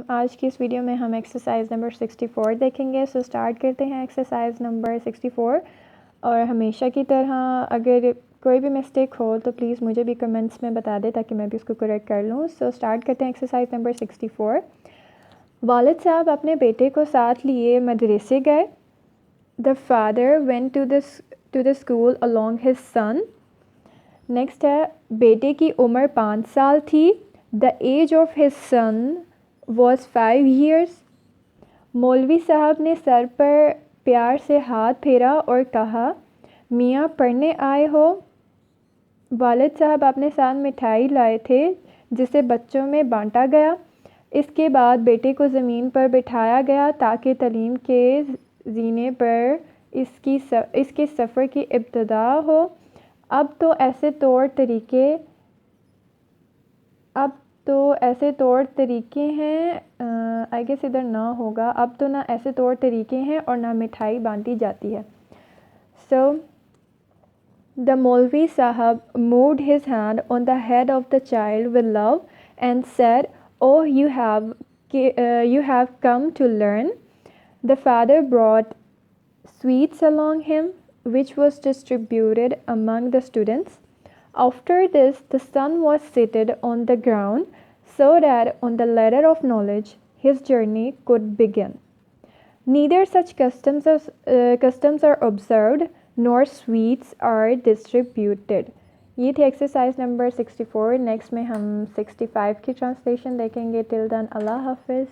آج کی اس ویڈیو میں ہم ایکسرسائز نمبر 64 دیکھیں گے. سو سٹارٹ کرتے ہیں ایکسرسائز نمبر 64. اور ہمیشہ کی طرح اگر کوئی بھی مسٹیک ہو تو پلیز مجھے بھی کمنٹس میں بتا دیں تاکہ میں بھی اس کو کریکٹ کر لوں. سو سٹارٹ کرتے ہیں ایکسرسائز نمبر 64. والد صاحب اپنے بیٹے کو ساتھ لیے مدرسے گئے. The father went to the school along his son. Next ہے بیٹے کی عمر 5 سال تھی. The age of his son was 5 years. مولوی صاحب نے سر پر پیار سے ہاتھ پھیرا اور کہا میاں پڑھنے آئے ہو. والد صاحب اپنے ساتھ مٹھائی لائے تھے جسے بچوں میں بانٹا گیا. اس کے بعد بیٹے کو زمین پر بٹھایا گیا تاکہ تعلیم کے زینے پر اس کے سفر کی ابتدا ہو. اب تو ایسے طور طریقے ہیں آئی گیس ادھر نہ ہوگا. اب تو نہ ایسے طور طریقے ہیں اور نہ مٹھائی بانٹی جاتی ہے. سو the Maulvi Sahab moved his hand on the head of the child with love and said, "Oh, you have come to learn." The father brought sweets along him, which was distributed among the students. After this, the son was seated on the ground so that on the ladder of knowledge his journey could begin. Neither such customs are observed nor sweets are distributed. یہ تھی exercise number 64. Next میں ہم 65 کی translation دیکھیں گے. ٹل دین اللہ حافظ.